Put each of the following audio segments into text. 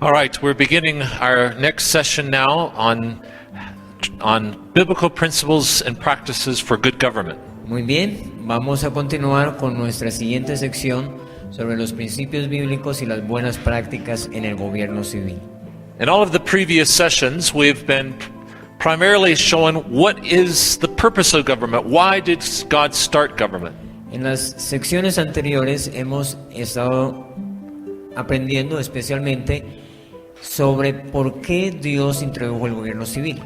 All right, we're beginning our next session now on biblical principles and practices for good government. Muy bien, vamos a continuar con nuestra siguiente sección sobre los principios bíblicos y las buenas prácticas en el gobierno civil. In all of the previous sessions, we've been primarily showing what is the purpose of government. Why did God start government? En las secciones anteriores hemos estado aprendiendo especialmente sobre por qué Dios introdujo el gobierno civil.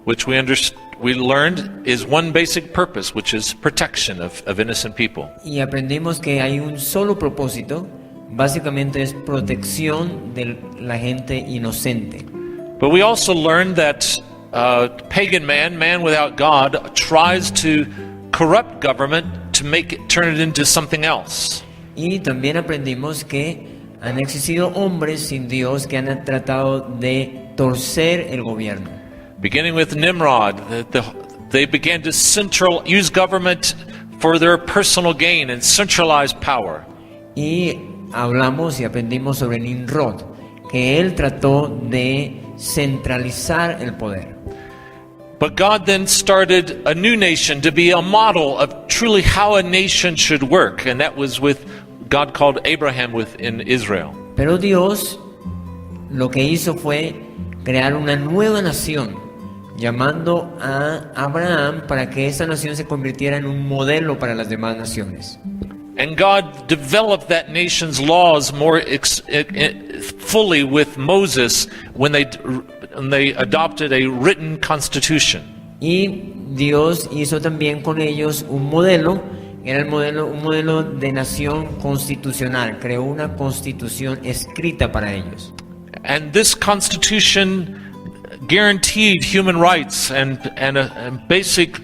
Which we learned is one basic purpose, which is protection of innocent people. Y aprendimos que hay un solo propósito, básicamente es protección de la gente inocente. But we also learned that pagan man without God, tries to corrupt government to turn it into something else. Y también aprendimos que han existido hombres sin Dios que han tratado de torcer el gobierno. Beginning with Nimrod, they began to use government for their personal gain and centralize power. Y hablamos y aprendimos sobre Nimrod, que él trató de centralizar el poder. But God then started a new nation to be a model of truly how a nation should work, and that was with God called Abraham in Israel. Pero Dios lo que hizo fue crear una nueva nación, llamando a Abraham para que esa nación se convirtiera en un modelo para las demás naciones. And God developed that nation's laws more fully with Moses when they adopted a written constitution. Y Dios hizo también con ellos un modelo. Era un modelo de nación constitucional. Creó una constitución escrita para ellos. And this constitution guaranteed human rights and basic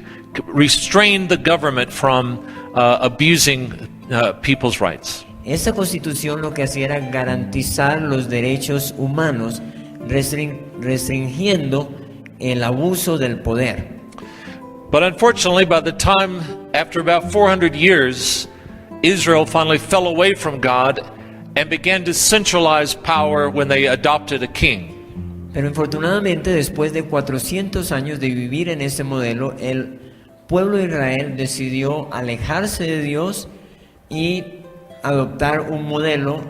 restrained the government from abusing people's rights. Esta constitución lo que hacía era garantizar los derechos humanos, restringiendo el abuso del poder. But unfortunately, by the time, after about 400 years, Israel finally fell away from God and began to centralize power when they adopted a king. Pero infortunadamente, después de 400 años de vivir en este modelo, el pueblo de Israel decidió alejarse de Dios y adoptar un modelo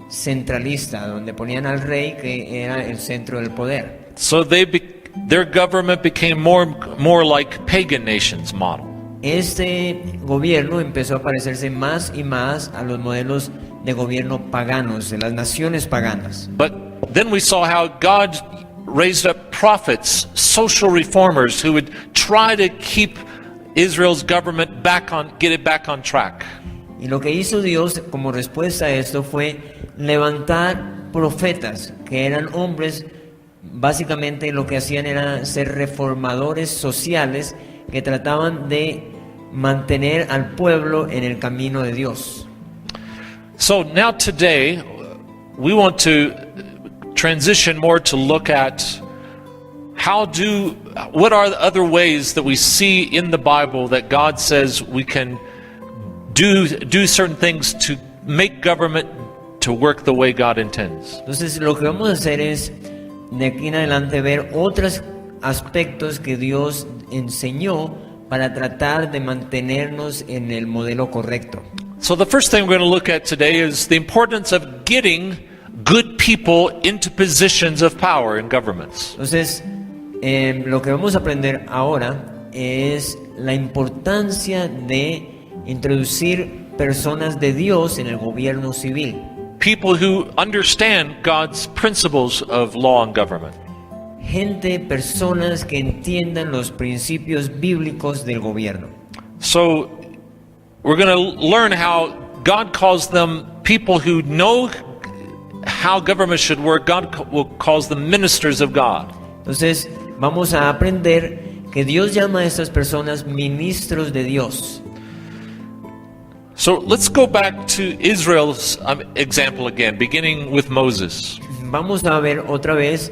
centralista, donde ponían al rey, que era el centro del poder. So their government became more like pagan nations' model. Este gobierno empezó a parecerse más y más a los modelos de gobierno paganos, de las naciones paganas. But then we saw how God raised up prophets, social reformers who would try to keep Israel's government get it back on track. Y lo que hizo Dios como respuesta a esto fue levantar profetas, que eran hombres, básicamente lo que hacían era ser reformadores sociales que trataban de mantener al pueblo en el camino de Dios. So now today we want to transition more to look at what are the other ways that we see in the Bible that God says we can do certain things to make government to work the way God intends. Entonces lo que vamos a hacer es de aquí en adelante ver otros aspectos que Dios enseñó para tratar de mantenernos en el modelo correcto. So the first thing we're going to look at today is the importance of getting good people into positions of power in governments. Entonces, lo que vamos a aprender ahora es la importancia de introducir personas de Dios en el gobierno civil. People who understand God's principles of law and government. Personas que entiendan los principios bíblicos del gobierno. So we're going to learn how God calls them people who know how government should work. God calls them ministers of God. Entonces, vamos a aprender que Dios llama a estas personas ministros de Dios. So let's go back to Israel's example again, beginning with Moses. Vamos a ver otra vez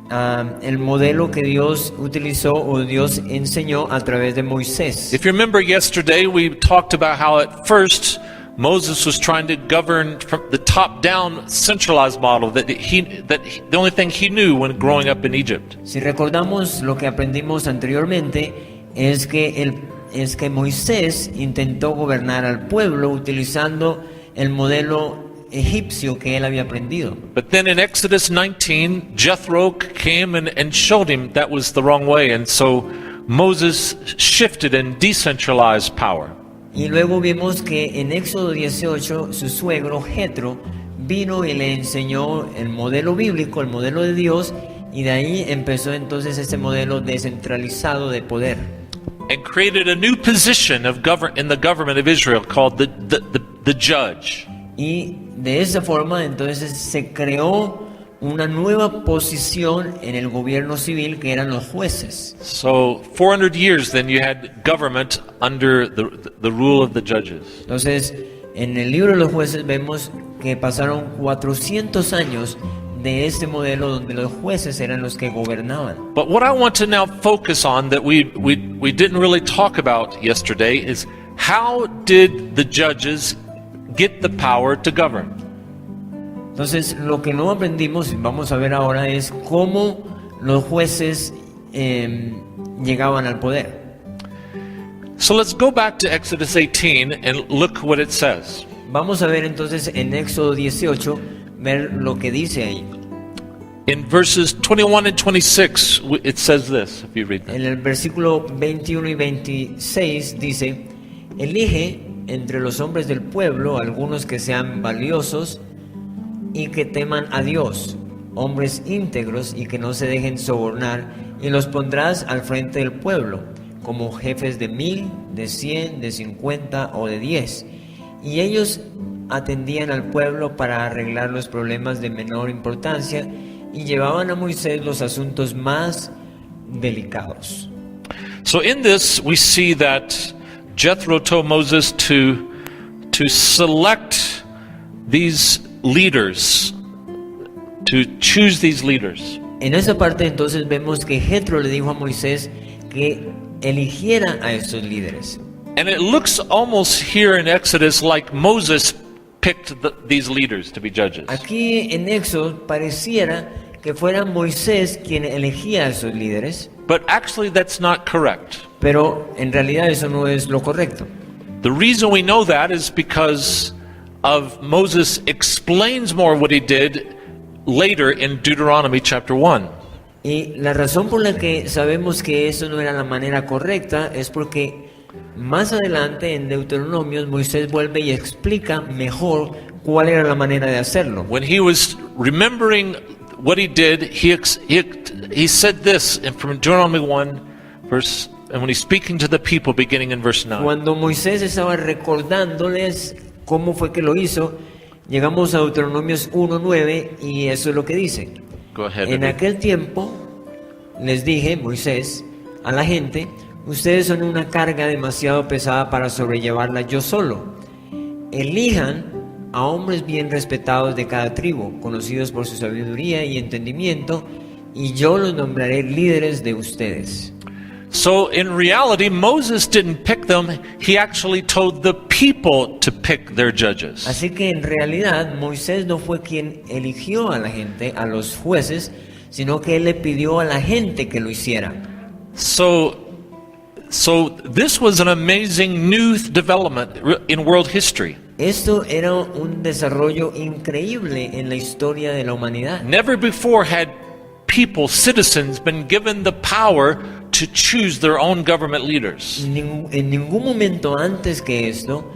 el modelo que Dios utilizó o Dios enseñó a través de Moisés. If you remember yesterday, we talked about how at first Moses was trying to govern from the top-down centralized model the only thing he knew when growing up in Egypt. Si recordamos lo que aprendimos anteriormente, es que Moisés intentó gobernar al pueblo utilizando el modelo egipcio que él había aprendido. But then in Exodus 19, Jethro came and showed him that was the wrong way, and so Moses shifted and decentralized power. Y luego vimos que en Éxodo 18 su suegro Jetro vino y le enseñó el modelo bíblico, el modelo de Dios, y de ahí empezó entonces este modelo descentralizado de poder. And created a new position in the government of Israel called the judge. Y de esa forma entonces se creó una nueva posición en el gobierno civil que eran los jueces. So 400 years then you had government under the rule of the judges. Entonces, en el libro de los jueces vemos que pasaron 400 años de este modelo donde los jueces eran los que gobernaban. But what I want to now focus on that we didn't really talk about yesterday is how did the judges get the power to govern? Entonces, lo que no aprendimos, y vamos a ver ahora, es cómo los jueces llegaban al poder. So let's go back to Exodus 18 and look what it says. Vamos a ver entonces en Éxodo 18, ver lo que dice ahí. In verses 21 and 26, it says this, if you read that. En el versículo 21 y 26 dice: elige entre los hombres del pueblo algunos que sean valiosos y que teman a Dios, hombres íntegros y que no se dejen sobornar, y los pondrás al frente del pueblo, como jefes de 1000, de 100, de 50 o de 10. Y ellos atendían al pueblo para arreglar los problemas de menor importancia y llevaban a Moisés los asuntos más delicados. So in this we see that Jethro told Moses to select these leaders, to choose these leaders. En esa parte entonces vemos que Jetro le dijo a Moisés que eligiera a estos líderes. And it looks almost here in Exodus like Moses picked these leaders to be judges. Aquí en Éxodo pareciera que fuera Moisés quien elegía a esos líderes, But actually that's not correct. pero en realidad eso no es lo correcto. The reason we know that is because of Moses explains more what he did later in Deuteronomy chapter 1. Y la razón por la que sabemos que eso no era la manera correcta es porque más adelante en Deuteronomios Moisés vuelve y explica mejor cuál era la manera de hacerlo. When he was remembering what he did, he said this from Deuteronomy 1 verse, and when he's speaking to the people beginning in verse 9. Cuando Moisés estaba recordándoles cómo fue que lo hizo, llegamos a Deuteronomios 1:9 y eso es lo que dice. Go ahead. En aquel tiempo les dije, Moisés, a la gente: ustedes son una carga demasiado pesada para sobrellevarla yo solo. Elijan a hombres bien respetados de cada tribu, conocidos por su sabiduría y entendimiento, y yo los nombraré líderes de ustedes. So in reality, Moses didn't pick them. He actually told the people to pick their judges. Así que en realidad Moisés no fue quien eligió a la gente, a los jueces, sino que él le pidió a la gente que lo hiciera. So this was an amazing new development in world history. Esto era un desarrollo increíble en la historia de la humanidad. Never before had people, citizens, been given the power to choose their own government leaders. En ningún momento antes que esto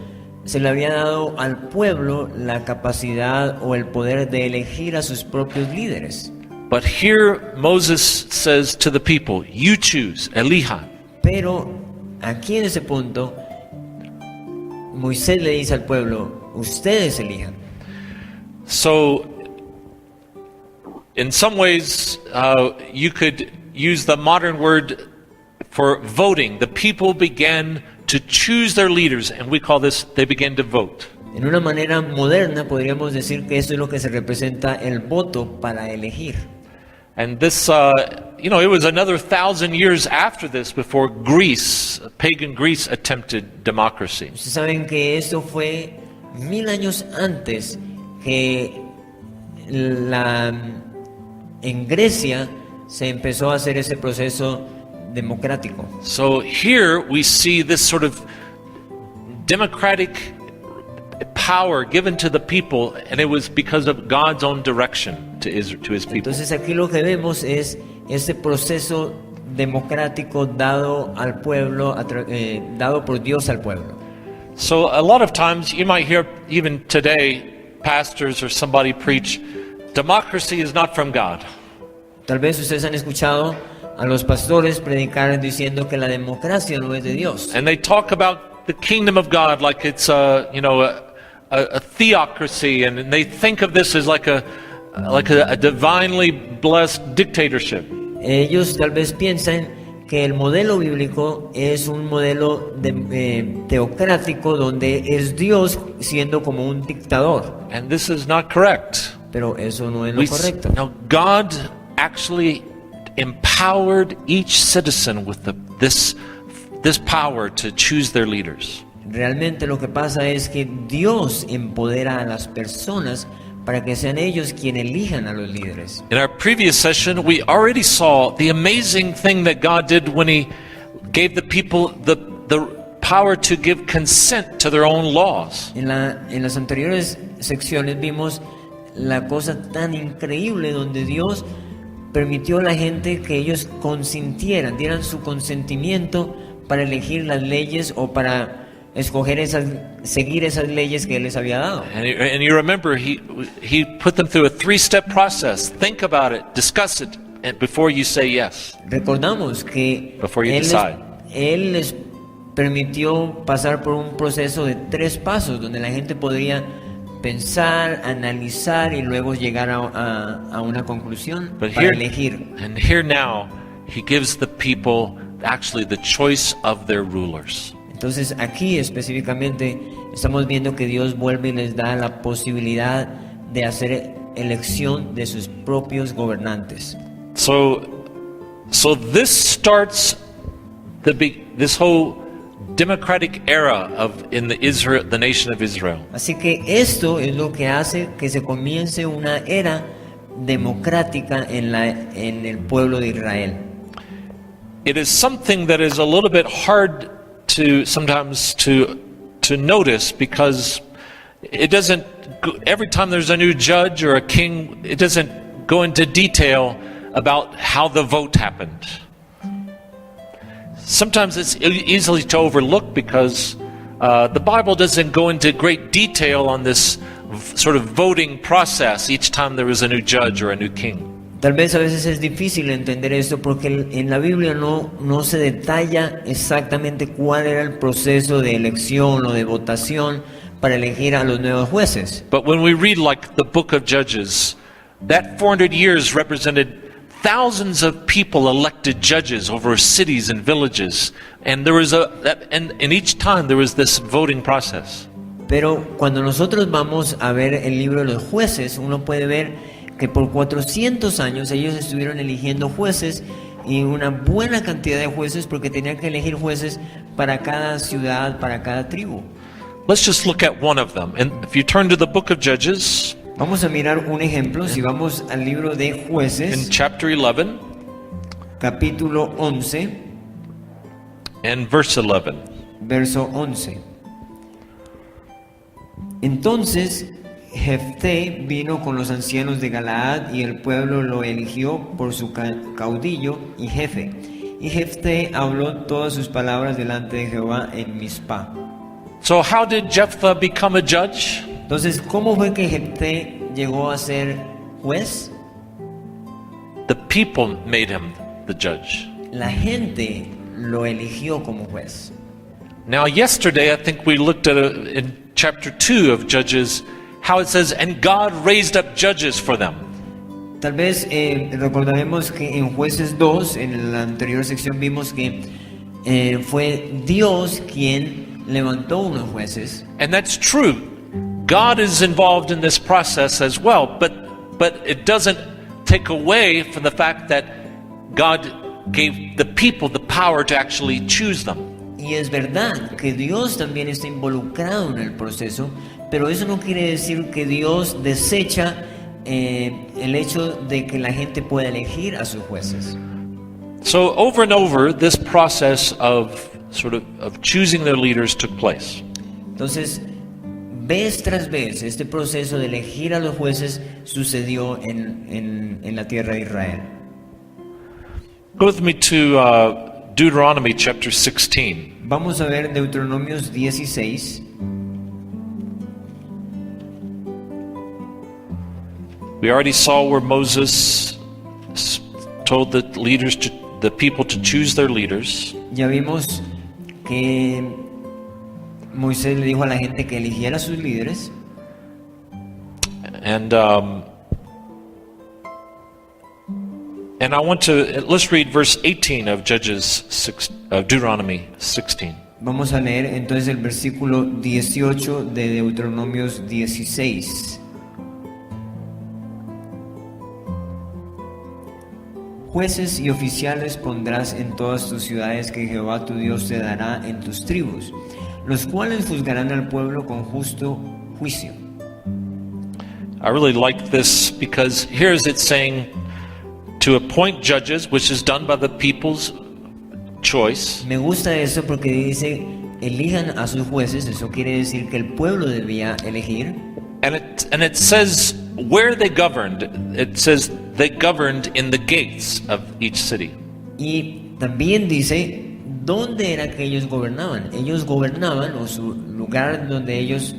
se le había dado al pueblo la capacidad o el poder de elegir a sus propios líderes. But here Moses says to the people, you choose, Eliha. Pero aquí en ese punto Moisés le dice al pueblo: ustedes elijan. So in some ways you could use the modern word for voting. The people began to choose their leaders, and we call this, they began to vote. En una manera moderna podríamos decir que esto es lo que se representa el voto para elegir. And this, it was another 1,000 years after this before Greece, pagan Greece, attempted democracy. Ustedes saben que esto fue 1000 años antes que en Grecia se empezó a hacer ese proceso democrático. So here we see this sort of democratic power given to the people, and it was because of God's own direction to his people. Entonces aquí lo que vemos es este proceso democrático dado al pueblo, dado por Dios al pueblo. So a lot of times you might hear, even today, pastors or somebody preach, democracy is not from God. Tal vez ustedes han escuchado a los pastores predicar diciendo que la democracia no es de Dios. And they talk about the kingdom of God like it's a theocracy, and they think of this as like a divinely blessed dictatorship. Ellos tal vez piensan que el modelo bíblico es un modelo teocrático donde es Dios siendo como un dictador. And this is not correct. Pero eso no es lo correcto. Now, God actually empowered each citizen with this power to choose their leaders. Realmente lo que pasa es que Dios empodera a las personas para que sean ellos quienes elijan a los líderes. In our previous session, we already saw the amazing thing that God did when He gave the people the power to give consent to their own laws. En las anteriores secciones vimos la cosa tan increíble donde Dios permitió a la gente que ellos consintieran, dieran su consentimiento para elegir las leyes o para seguir esas leyes que Él les había dado. And you remember, he put them through a 3-step process. Think about it, discuss it, and before you say yes. Recordamos que Before you decide. Él les permitió pasar por un proceso de 3 pasos donde la gente podría pensar, analizar y luego llegar a una conclusión para elegir. And here now, He gives the people actually the choice of their rulers. Entonces aquí específicamente estamos viendo que Dios vuelve y les da la posibilidad de hacer elección de sus propios gobernantes. So this starts this whole democratic era in the nation of Israel. Así que esto es lo que hace que se comience una era democrática en el pueblo de Israel. It is something that is a little bit hard sometimes to notice, because it doesn't, every time there's a new judge or a king, it doesn't go into detail about how the vote happened. Sometimes it's easily to overlook because the Bible doesn't go into great detail on this sort of voting process each time there is a new judge or a new king. Tal vez a veces es difícil entender esto porque en la Biblia no se detalla exactamente cuál era el proceso de elección o de votación para elegir a los nuevos jueces. But when we read like the book of Judges, that 400 years represented thousands of people elected judges over cities and villages, and there was and each time there was this voting process. Pero cuando nosotros vamos a ver el libro de los jueces, uno puede ver que por 400 años ellos estuvieron eligiendo jueces, y una buena cantidad de jueces, porque tenían que elegir jueces para cada ciudad, para cada tribu. Let's just look at one of them. And if you turn to the book of Judges, vamos a mirar un ejemplo. Si vamos al libro de Jueces, in chapter 11, capítulo 11, and verse 11. Verso 11. Entonces Jefté vino con los ancianos de Galaad, y el pueblo lo eligió por su caudillo y jefe. Y Jefté habló todas sus palabras delante de Jehová en Mizpah. So how did Jephthah become a judge? Entonces, ¿cómo fue que Jefté llegó a ser juez? The people made him the judge. La gente lo eligió como juez. Now, yesterday I think we looked at in chapter 2 of Judges how it says, and God raised up judges for them. Tal vez recordaremos que en Jueces 2, en la anterior sección, vimos que fue Dios quien levantó unos jueces. And that's true. God is involved in this process as well, but it doesn't take away from the fact that God gave the people the power to actually choose them. Y es verdad que Dios también está involucrado en el proceso, pero eso no quiere decir que Dios desecha el hecho de que la gente pueda elegir a sus jueces. So over and over, this process of choosing their leaders took place. Entonces, vez tras vez, este proceso de elegir a los jueces sucedió en la tierra de Israel. Go with me to Deuteronomy chapter 16. Vamos a ver Deuteronomios 16. We already saw where Moses told the people to choose their leaders. Ya vimos que Moisés le dijo a la gente que eligiera a sus líderes. And let's read verse 18 of Deuteronomy 16. Vamos a leer entonces el versículo 18 de Deuteronomios 16. Jueces y oficiales pondrás en todas tus ciudades que Jehová tu Dios te dará en tus tribus, los cuales juzgarán al pueblo con justo juicio. I really like this because here is it saying to appoint judges, which is done by the people's choice. Me gusta eso porque dice elijan a sus jueces, eso quiere decir que el pueblo debía elegir. And it says where they governed. It says they governed in the gates of each city. Y también dice dónde era que ellos gobernaban. Ellos gobernaban, o su lugar donde ellos,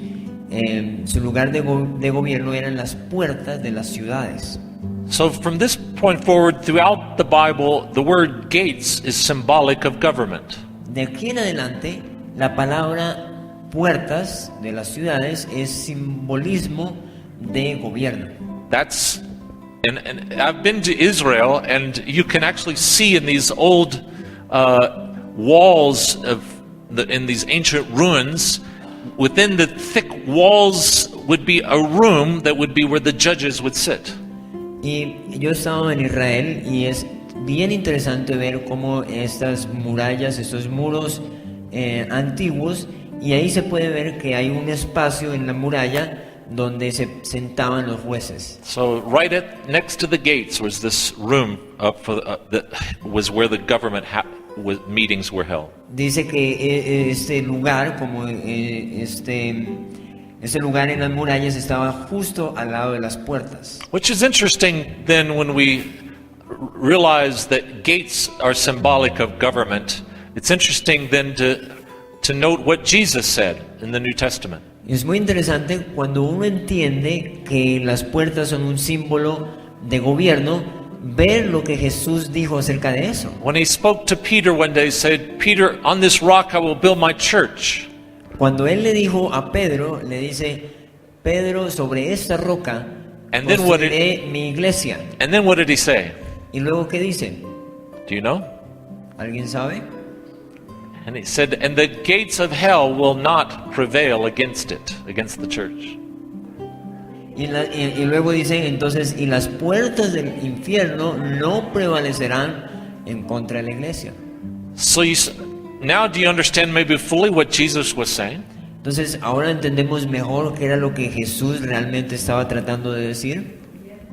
su lugar de gobierno eran las puertas de las ciudades. So from this point forward, throughout the Bible, the word gates is symbolic of government. De aquí en adelante, la palabra puertas de las ciudades es simbolismo de gobierno. That's, and I've been to Israel, and you can actually see in these old walls in these ancient ruins, within the thick walls would be a room that would be where the judges would sit. Y yo he estado en Israel y es bien interesante ver cómo estas murallas, estos muros antiguos, y ahí se puede ver que hay un espacio en la muralla donde se sentaban los jueces. So right next to the gates was this room that was where the government meetings were held. Dice que este lugar, como este lugar en las murallas, estaba justo al lado de las puertas. Which is interesting then when we realize that gates are symbolic of government. It's interesting then to note what Jesus said in the New Testament. Es muy interesante cuando uno entiende que las puertas son un símbolo de gobierno, ver lo que Jesús dijo acerca de eso. When he spoke to Peter one day, he said, "Peter, on this rock I will build my church." Cuando él le dijo a Pedro, le dice, Pedro, sobre esta roca construiré mi iglesia. And then what did he say? Y luego, ¿qué dice? Do you know? ¿Alguien sabe? And he said, "And the gates of hell will not prevail against it, against the church." Y luego dice, entonces, y las puertas del infierno no prevalecerán en contra de la iglesia. So now do you understand maybe fully what Jesus was saying? Entonces, ahora entendemos mejor qué era lo que Jesús realmente estaba tratando de decir.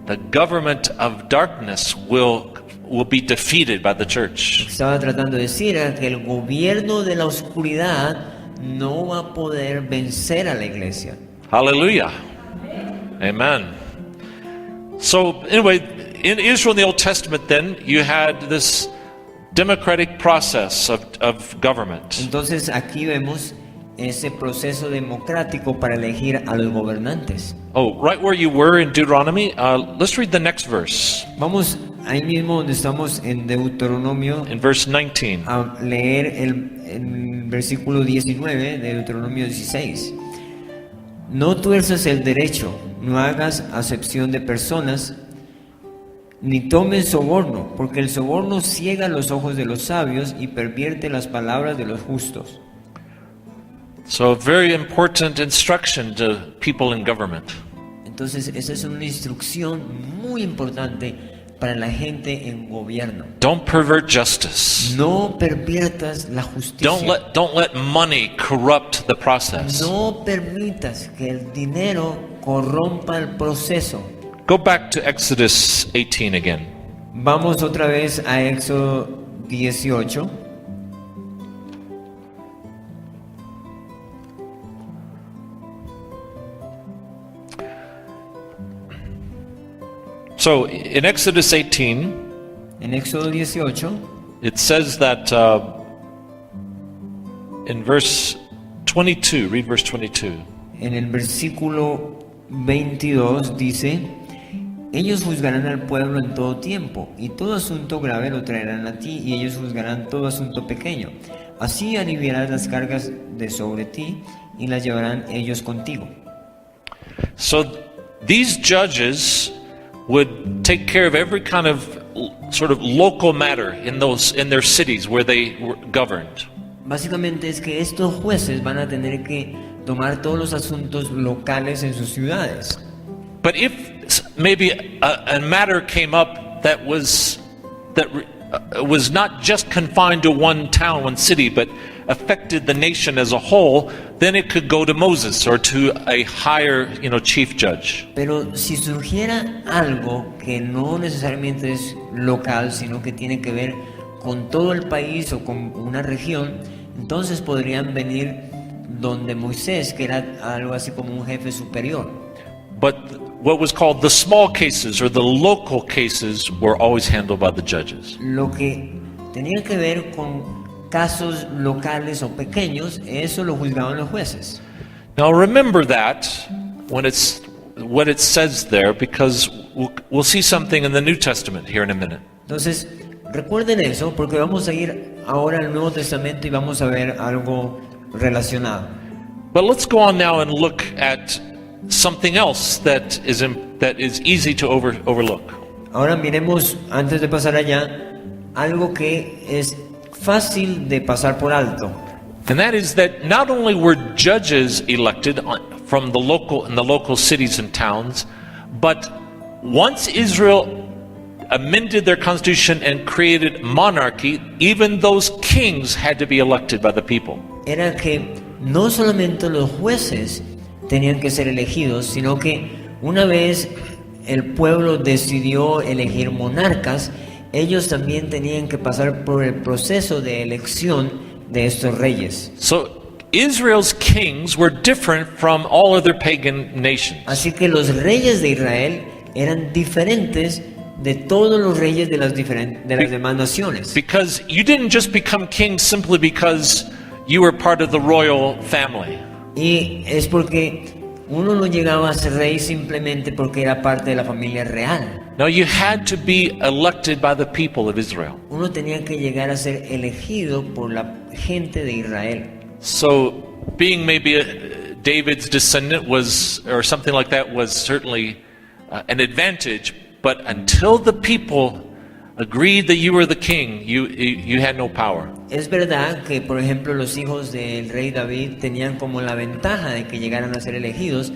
The government of darkness will be defeated by the church. Estaba tratando de decir que el gobierno de la oscuridad no va a poder vencer a la iglesia. Hallelujah. Amen. So anyway, in Israel in the Old Testament then, you had this democratic process of government. Entonces aquí vemos ese proceso democrático para elegir a los gobernantes. Oh, right where you were in Deuteronomy, let's read the next verse. Vamos ahí mismo donde estamos en Deuteronomio, In verse 19. a leer el versículo 19 de Deuteronomio 16. No tuerzas el derecho, no hagas acepción de personas, ni tomes soborno, porque el soborno ciega los ojos de los sabios y pervierte las palabras de los justos. So very important instruction to people in government. Entonces, esa es una instrucción muy importante para la gente en gobierno. Don't pervert justice. No perviertas la justicia. Don't let money corrupt the process. No permitas que el dinero corrompa el proceso. Go back to Exodus 18 again. Vamos otra vez a Éxodo 18. So in Exodus 18, En Éxodo 18, it says that in verse 22, read verse 22. en el versículo 22 dice: ellos juzgarán al pueblo en todo tiempo, y todo asunto grave lo traerán a ti, y ellos juzgarán todo asunto pequeño. Así aliviarás las cargas de sobre ti, y las llevarán ellos contigo. So these judges would take care of every kind of sort of local matter in their cities where they were governed. Básicamente es que estos jueces van a tener que tomar todos los asuntos locales en sus ciudades. But if maybe a matter came up that was not just confined to one town, one city, but affected the nation as a whole, then it could go to Moses or to a higher, chief judge. Pero si surgiera algo que no necesariamente es local, sino que tiene que ver con todo el país o con una región, entonces podrían venir donde Moisés, que era algo así como un jefe superior. But what was called the small cases or the local cases were always handled by the judges. Lo que tenía que ver con casos locales o pequeños, eso lo juzgaban los jueces. Now remember that when it's what it says there, because we'll see something in the New Testament here in a minute. Entonces, recuerden eso, porque vamos a ir ahora al Nuevo Testamento y vamos a ver algo relacionado. But let's go on now and look at something else that is easy to overlook. Ahora miremos, antes de pasar allá, algo que es fácil de pasar por alto. And that is that not only were judges elected from the local cities and towns, but once Israel amended their constitution and created monarchy, even those kings had to be elected by the people. Era que no solamente los jueces tenían que ser elegidos, sino que una vez el pueblo decidió elegir monarcas, ellos también tenían que pasar por el proceso de elección de estos reyes. So Israel's kings were different from all other pagan nations. Así que los reyes de Israel eran diferentes de todos los reyes de las demás naciones. Because you didn't just become king simply because you were part of the royal family. Y es porque uno no llegaba a ser rey simplemente porque era parte de la familia real. No, you had to be elected by the people of Israel. Uno tenía que llegar a ser elegido por la gente de Israel. So being maybe David's descendant was, or something like that, was certainly an advantage. But until the people agreed that you were the king, you had no power. Es verdad que, por ejemplo, los hijos del rey David tenían como la ventaja de que llegaran a ser elegidos,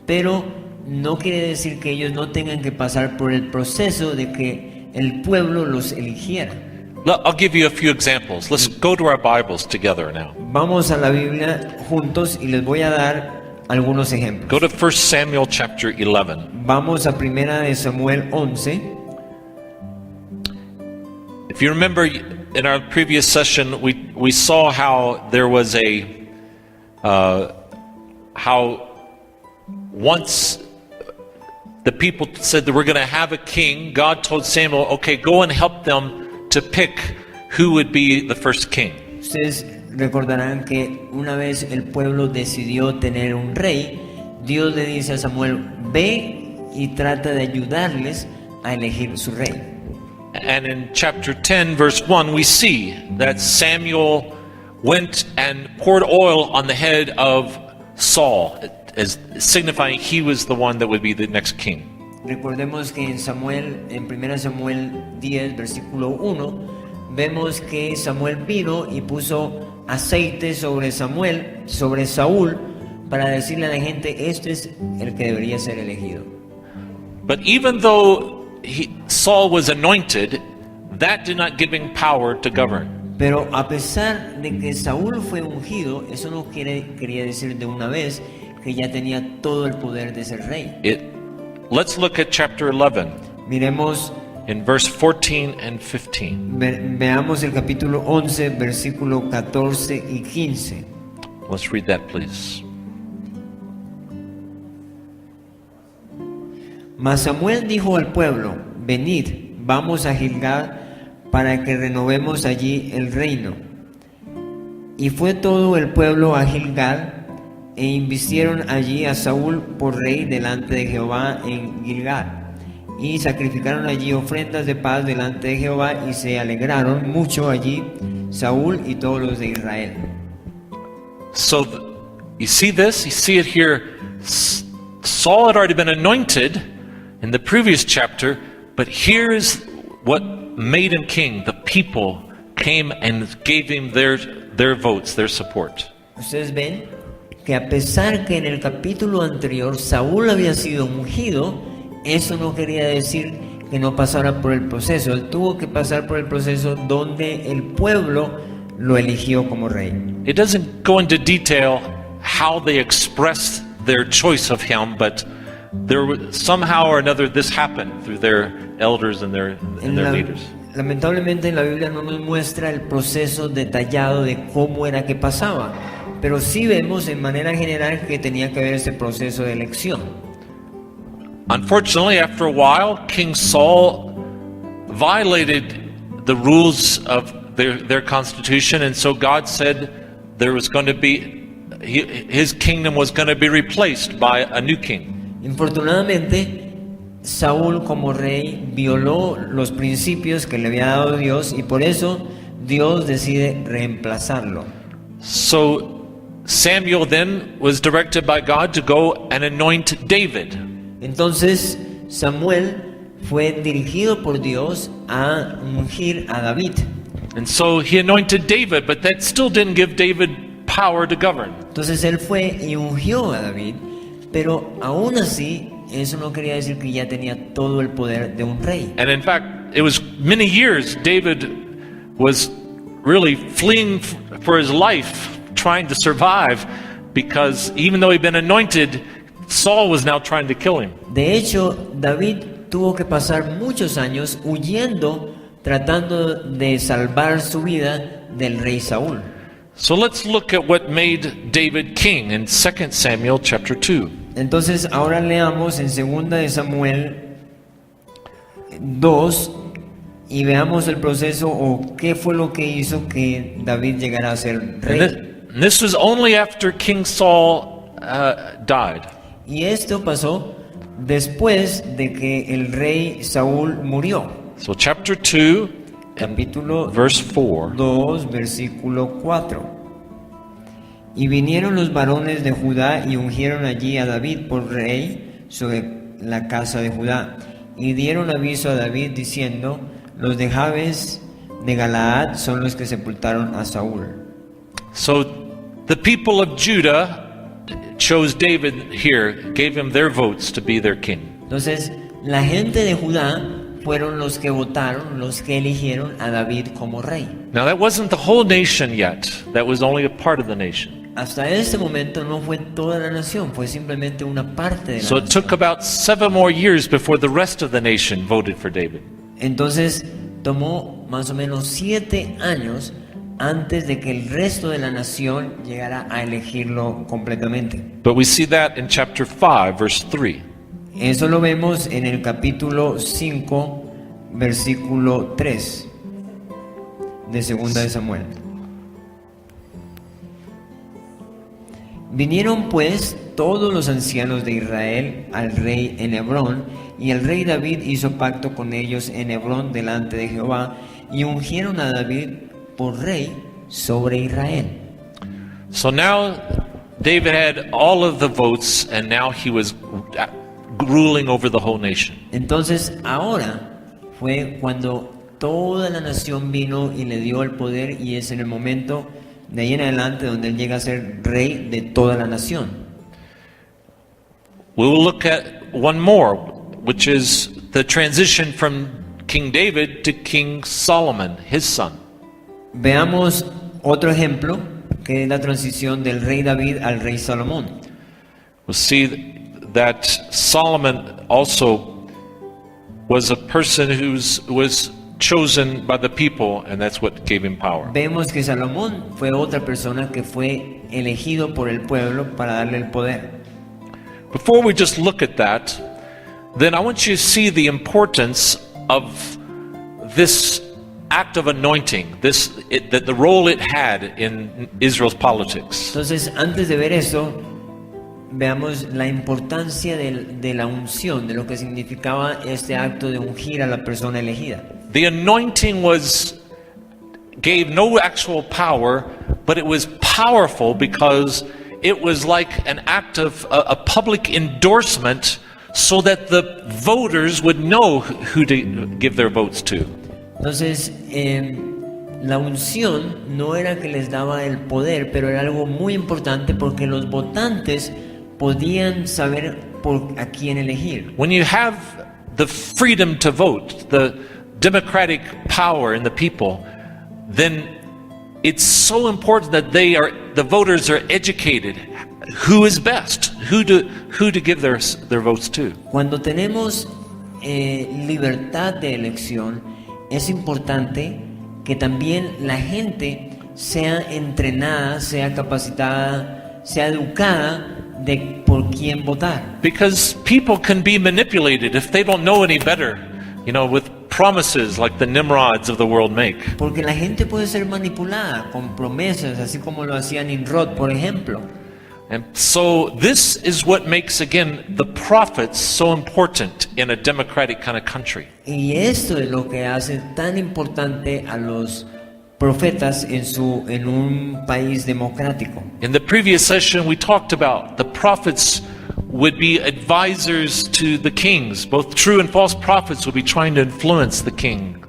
pero no quiere decir que ellos no tengan que pasar por el proceso de que el pueblo los eligiera. I'll give you a few examples. Let's go to our Bibles together now. Vamos a la Biblia juntos y les voy a dar algunos ejemplos. Go to 1 Samuel chapter 11. Vamos a Primera de Samuel 11. If you remember, in our previous session, we saw how there was how once the people said that we're going to have a king, God told Samuel, okay, go and help them to pick who would be the first king. Ustedes recordarán que una vez el pueblo decidió tener un rey, Dios le dice a Samuel, ve y trata de ayudarles a elegir su rey. And in chapter 10, verse 1, we see that Samuel went and poured oil on the head of Saul, as signifying he was the one that would be the next king. Recordemos que en 1 Samuel 10, versículo 1, vemos que Samuel vino y puso aceite sobre Saúl, para decirle a la gente, este es el que debería ser elegido. But even though Saul was anointed, that did not give him power to govern. Pero a pesar de que Saúl fue ungido, eso no quería decir de una vez que ya tenía todo el poder de ser rey. Let's look at chapter 11 Miremos, in verse 14 and 15. veamos el capítulo 11, versículo 14 y 15. Let's read that, please. Mas Samuel dijo al pueblo, venid, vamos a Gilgal para que renovemos allí el reino. Y fue todo el pueblo a Gilgal, e invistieron allí a Saúl por rey delante de Jehová en Gilgal. Y sacrificaron allí ofrendas de paz delante de Jehová, y se alegraron mucho allí Saúl y todos los de Israel. So, you see this? You see it here. Saul had already been anointed in the previous chapter, but here's what made him king. The people came and gave him their votes, their support. Ustedes ven que a pesar que en el capítulo anterior Saúl había sido ungido, eso no quería decir que no pasara por el proceso. Él tuvo que pasar por el proceso donde el pueblo lo eligió como rey. It doesn't go into detail how they expressed their choice of him, but somehow or another this happened through their elders and their leaders. Lamentablemente en la Biblia no nos muestra el proceso detallado de cómo era que pasaba, pero sí vemos en manera general que tenía que haber ese proceso de elección. Unfortunately, after a while, King Saul violated the rules of their constitution, and so God said there was going to be his kingdom was going to be replaced by a new king. Infortunadamente, Saúl como rey violó los principios que le había dado Dios, y por eso Dios decide reemplazarlo. So Samuel then was directed by God to go and anoint David. Entonces Samuel fue dirigido por Dios a ungir a David. And so he anointed David, but that still didn't give David power to govern. Entonces él fue y ungió a David, pero aún así eso no quería decir que ya tenía todo el poder de un rey. And in fact, it was many years David was really fleeing for his life, trying to survive, because even though he'd been anointed, Saul was now trying to kill him. De hecho, David tuvo que pasar muchos años huyendo, tratando de salvar su vida del rey Saúl. So let's look at what made David king in 2 Samuel chapter 2. Entonces ahora leamos en 2 de Samuel 2 y veamos el proceso o qué fue lo que hizo que David llegara a ser rey. And this was only after King Saul died. Y esto pasó después de que el rey Saúl murió. So chapter 2, Capítulo verse 4. 2, versículo 4. Y vinieron los varones de Judá y ungieron allí a David por rey sobre la casa de Judá. Y dieron aviso a David diciendo, los de Jabes de Galaad son los que sepultaron a Saúl. So the people of Judah chose David here, gave him their votes to be their king. Entonces, la gente de Judá fueron los que votaron, los que eligieron a David como rey. Now that wasn't the whole nation yet. That was only a part of the nation. Hasta este momento no fue toda la nación, fue simplemente una parte de la So it nación. took about 7 more years before the rest of the nation voted for David. Entonces tomó más o menos 7 años antes de que el resto de la nación llegara a elegirlo completamente. But we see that in chapter 5, verse 3. Eso lo vemos en el capítulo 5, versículo 3 de 2 de Samuel. Vinieron pues todos los ancianos de Israel al rey en Hebrón, y el rey David hizo pacto con ellos en Hebrón delante de Jehová, y ungieron a David por rey sobre Israel. So now David had all of the votes, and now he was ruling over the whole nation. Entonces ahora fue cuando toda la nación vino y le dio el poder, y es en el momento de ahí en adelante donde él llega a ser rey de toda la nación. we will look at one more, which is the transition from King David to King Solomon, his son. Veamos otro ejemplo, que es la transición del rey David al rey Salomón. We'll see that Solomon also was a person who was chosen by the people, and that's what gave him power. Vemos que Salomón fue otra persona que fue elegido por el pueblo para darle el poder. Before we just look at that, then I want you to see the importance of this act of anointing, that the role it had in Israel's politics. Entonces, antes de ver eso, veamos la importancia de la unción, de lo que significaba este acto de ungir a la persona elegida. The anointing gave no actual power, but it was powerful because it was like an act of a public endorsement so that the voters would know who to give their votes to. Entonces, la unción no era que les daba el poder, pero era algo muy importante porque los votantes podían saber a quién elegir. When you have the freedom to vote, the democratic power in the people, then it's so important that the voters are educated. Who is best? Who to give their votes to? Cuando tenemos libertad de elección, es importante que también la gente sea entrenada, sea capacitada, sea educada de por quién votar. Because people can be manipulated if they don't know any better, with promises like the Nimrods of the world make. Porque la gente puede ser manipulada con promesas, así como lo hacía Nimrod, por ejemplo. And so this is what makes, again, the prophets so important in a democratic kind of country. Y esto es lo que hace tan importante a los profetas en un país democrático. In the previous session, we talked about the prophets would be advisors to the kings. Both true and false prophets would be trying to influence the king.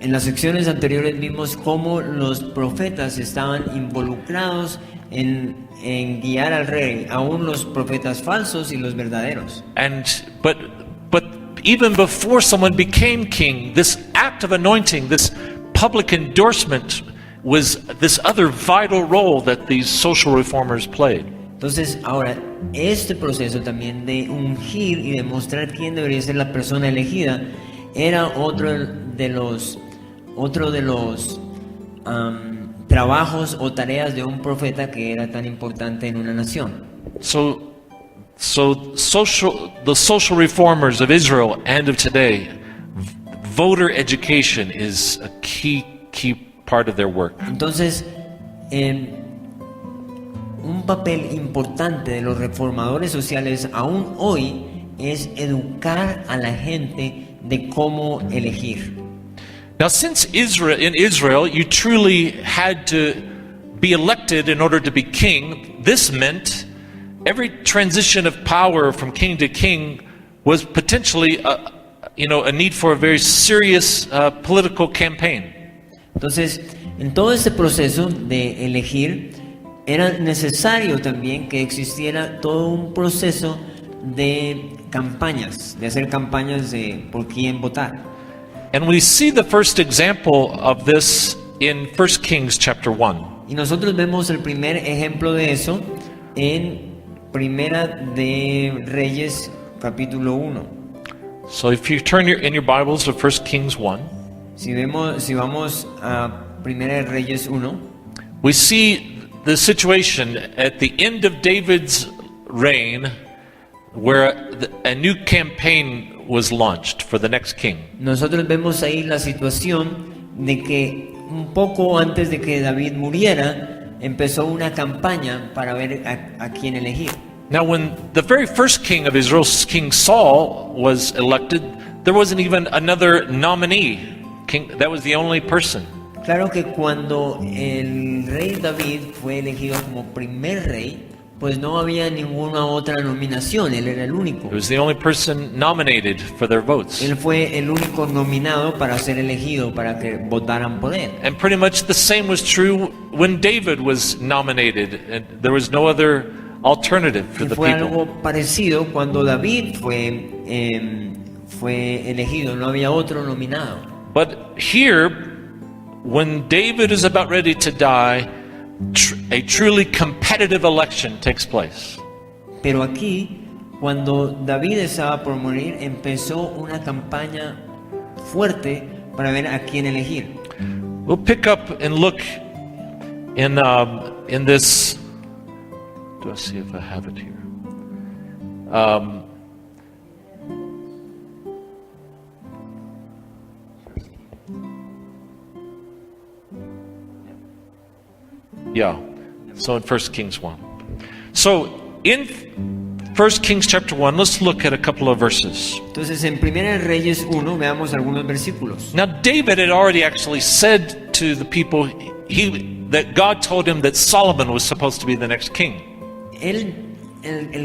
En las secciones anteriores vimos cómo los profetas estaban involucrados en guiar al rey, aún los profetas falsos y los verdaderos. But even before someone became king, this act of anointing, this public endorsement, was this other vital role that these social reformers played. Entonces, ahora, este proceso también de ungir y demostrar quién debería ser la persona elegida era otro de los trabajos o tareas de un profeta que era tan importante en una nación. So the social reformers of Israel and of today, voter education is a key part of their work. Entonces, un papel importante de los reformadores sociales aún hoy es educar a la gente de cómo elegir. Now, since in Israel, you truly had to be elected in order to be king, this meant every transition of power from king to king was potentially a need for a very serious political campaign. Entonces, en todo este proceso de elegir, era necesario también que existiera todo un proceso de campañas, de hacer campañas por quién votar. And we see the first example of this in 1 Kings chapter 1. Y nosotros vemos el primer ejemplo de eso en Primera de Reyes capítulo 1. So if you turn in your Bibles to 1 Kings 1, si vamos a Primera de Reyes 1, we see the situation at the end of David's reign where a new campaign was launched for the next king. Nosotros vemos ahí la situación de que un poco antes de que David muriera, empezó una campaña para ver a quién elegir. Now, when the very first king of Israel, King Saul, was elected, there wasn't even another nominee. That was the only person. Claro que cuando el rey David fue elegido como primer rey, pues no había ninguna otra nominación, él era el único. He was the only person nominated for their votes. Él fue el único nominado para ser elegido, para que votaran por él. And pretty much the same was true when David was nominated, and there was no other alternative for que the fue people. algo parecido cuando David fue elegido, no había otro nominado. But here, when David is about ready to die, a truly competitive election takes place. Pero aquí, cuando David estaba por morir, empezó una campaña fuerte para ver a quién elegir. We'll pick up and look in this. Do I see if I have it here? Yeah. So in 1 Kings 1. So in 1 Kings chapter 1, let's look at a couple of verses. Entonces, en 1 Reyes 1 veamos algunos versículos. Now David had already actually said to the people that God told him that Solomon was supposed to be the next king. El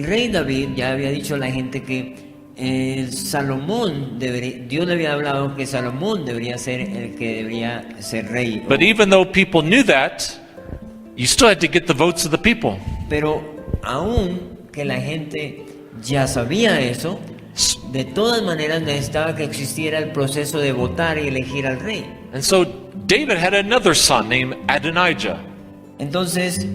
rey David ya había dicho a la gente que Dios le había hablado que Salomón debería ser el que debería ser rey. But even though people knew that, you still had to get the votes of the people. Pero aún que la gente ya sabía eso, de todas maneras necesitaba que existiera el proceso de votar y elegir al rey. And so David had another son named Adonijah. Entonces,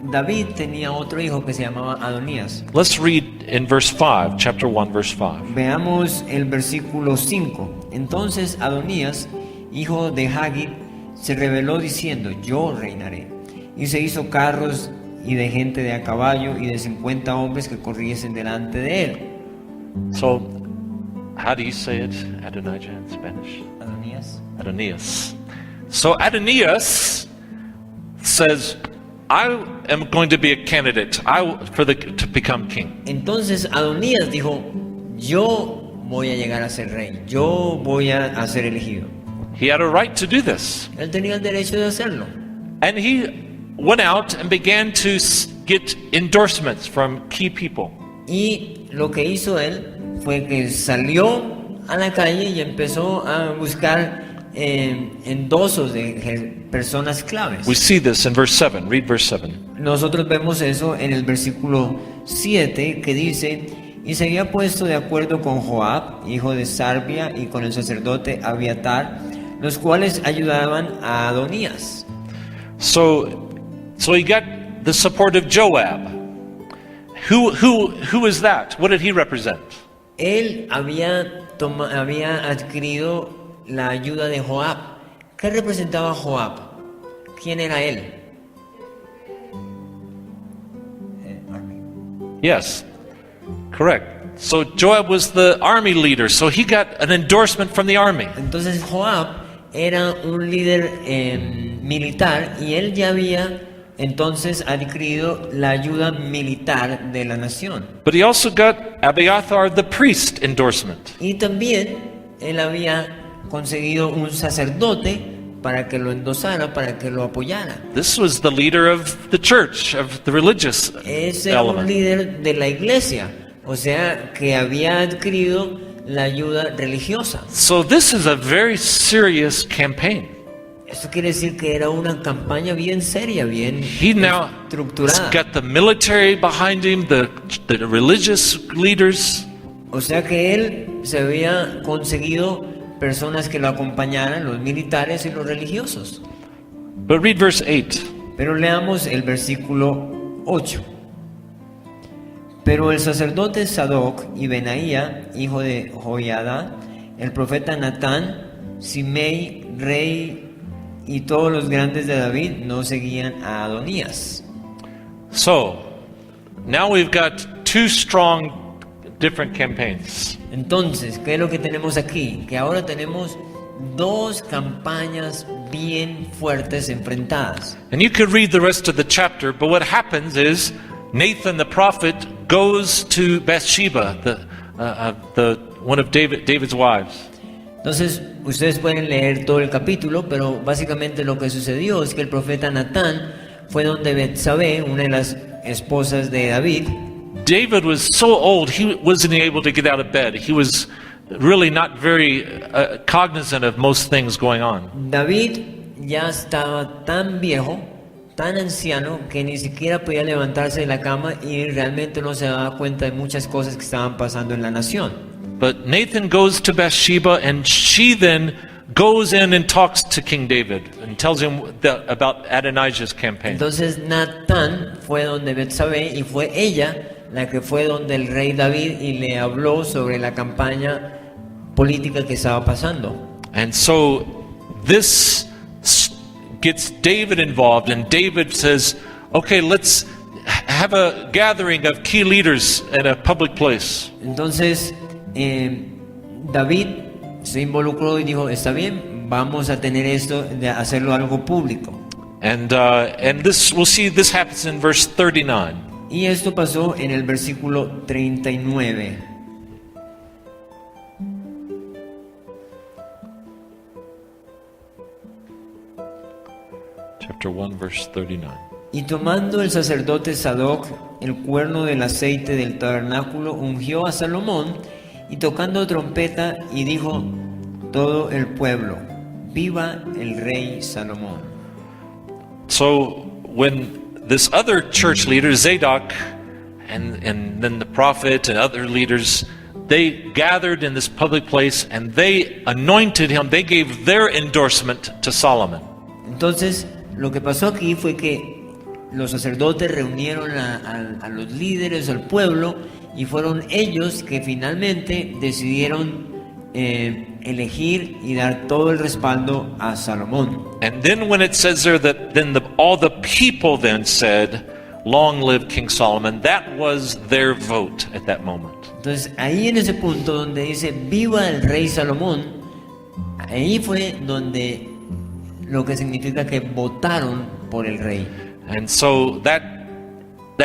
David tenía otro hijo que se llamaba Adonías. Let's read in verse 5, chapter 1, verse 5. Veamos el versículo 5. Entonces Adonías, hijo de Haggit, se rebeló diciendo: yo reinaré. Y se hizo carros y de gente de a caballo y de 50 hombres que corriesen delante de él. So, how do you say it, Adonijah in Spanish? Adonías. Adonias. So Adonias says, I am going to be a candidate to become king. Entonces Adonías dijo: yo voy a llegar a ser rey, yo voy a ser elegido. He had a right to do this. Él tenía el derecho de hacerlo. And he went out and began to get endorsements from key people. Y lo que hizo él fue que salió a la calle y empezó a buscar endosos de personas claves. We see this in verse 7. Read verse 7. Nosotros vemos eso en el versículo 7 que dice: y se había puesto de acuerdo con Joab, hijo de Sarbia, y con el sacerdote Abiatar, los cuales ayudaban a Adonías. So he got the support of Joab. Who is that? What did he represent? Él había adquirido la ayuda de Joab. ¿Qué representaba Joab? ¿Quién era él? Yes, correct. So Joab was the army leader, so he got an endorsement from the army. Entonces Joab era un líder militar y él ya había entonces adquirido la ayuda militar de la nación. But he also got Abiathar the priest endorsement. Y también él había conseguido un sacerdote para que lo endosara, para que lo apoyara. This was the leader of the church, of the religious Ese era un element. líder de la iglesia, o sea, que había adquirido la ayuda religiosa. So this is a very serious campaign. Esto quiere decir que era una campaña bien seria, bien He now estructurada. got the military behind him, the religious leaders. O sea que él se había conseguido personas que lo acompañaran, los militares y los religiosos. But read verse 8. Pero leamos el versículo 8. Pero el sacerdote Sadoc y Benaía, hijo de Joiada, el profeta Natán, Simei, rey, y todos los grandes de David no seguían a Adonías. So, now we've got two strong different campaigns. Entonces, ¿qué es lo que tenemos aquí? Que ahora tenemos dos campañas bien fuertes enfrentadas. And you could read the rest of the chapter, but what happens is Nathan the prophet goes to Bathsheba, the one of David's wives. Entonces, ustedes pueden leer todo el capítulo, pero básicamente lo que sucedió es que el profeta Natán fue donde Betsabé, una de las esposas de David. David was so old, he wasn't able to get out of bed. He was really not very cognizant of most things going on. David ya estaba tan viejo tan anciano que ni siquiera podía levantarse de la cama y realmente no se daba cuenta de muchas cosas que estaban pasando en la nación. But Nathan goes to Bathsheba, and she then goes in and talks to King David and tells him about Adonijah's campaign. Entonces Natán fue donde Betsabé y fue ella la que fue donde el rey David y le habló sobre la campaña política que estaba pasando. And so this gets David involved, and David says, okay, let's have a gathering of key leaders at a public place. Entonces David se involucró y dijo, está bien, vamos a tener esto, de hacerlo algo público. And this, we'll see this happens in verse 39. Y esto pasó en el versículo 39. Chapter 1, verse 39. Y tomando el sacerdote Sadoc el cuerno del aceite del tabernáculo, ungió a Salomón, y tocando trompeta, y dijo todo el pueblo, viva el rey Salomón. So when this other church leader, Zadok, and then the prophet and other leaders, they gathered in this public place and they anointed him, they gave their endorsement to Solomon. Entonces, lo que pasó aquí fue que los sacerdotes reunieron a los líderes, al pueblo, y fueron ellos que finalmente decidieron elegir y dar todo el respaldo a Salomón. And then when it says there that then all the people then said, long live King Solomon, that was their vote at that moment. Entonces, ahí en ese punto donde dice viva el rey Salomón, ahí fue donde lo que significa que votaron por el rey. And so that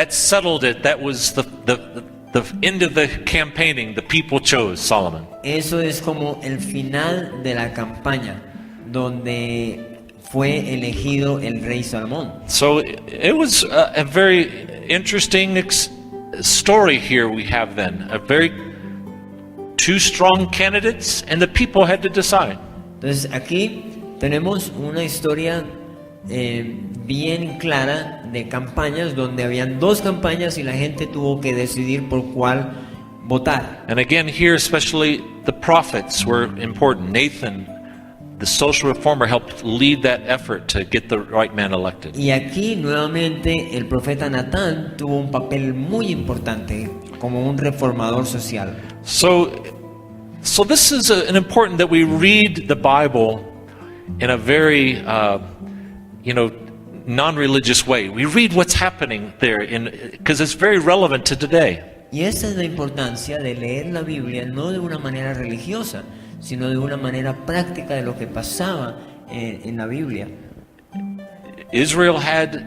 settled it. That was the end of the campaigning. The people chose Solomon. Eso es como el final de la campaña, donde fue elegido el rey Salomón. So it was a very interesting story here we have then. Two strong candidates, and the people had to decide. Entonces aquí tenemos una historia bien clara de campañas donde habían dos campañas y la gente tuvo que decidir por cuál votar. And again here especially the prophets were important. Nathan, the social reformer, helped lead that effort to get the right man elected. Y aquí nuevamente el profeta Natán tuvo un papel muy importante como un reformador social. So this is an important that we read the Bible in a very non-religious way. We read what's happening there because it's very relevant to today. Y esa es la importancia de leer la Biblia no de una manera religiosa, sino de una manera práctica de lo que pasaba en la Biblia. Israel had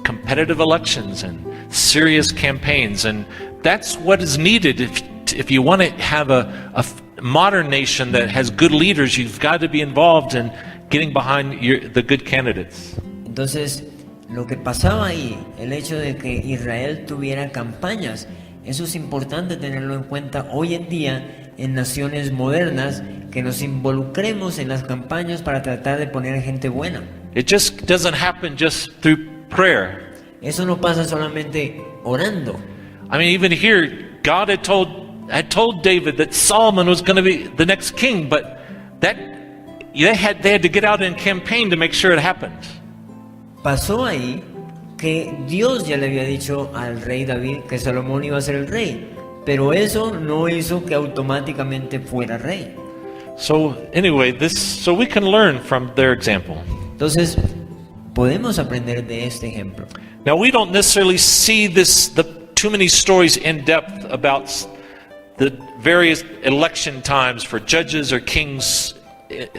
competitive elections and serious campaigns, and that's what is needed if you want to have a modern nation that has good leaders. You've got to be involved in getting behind the good candidates. Entonces, lo que pasaba ahí, el hecho de que Israel tuviera campañas, eso es importante tenerlo en cuenta hoy en día en naciones modernas, que nos involucremos en las campañas para tratar de poner gente buena. It just doesn't happen just through prayer. Eso no pasa solamente orando. I mean, even here, God had told David that Solomon was going to be the next king, but they had to get out and campaign to make sure it happened. Pasó ahí que Dios ya le había dicho al rey David que Salomón iba a ser el rey, pero eso no hizo que automáticamente fuera rey. So anyway, so we can learn from their example. Entonces, podemos aprender de este ejemplo. Now we don't necessarily see too many stories in depth about the various election times for judges or kings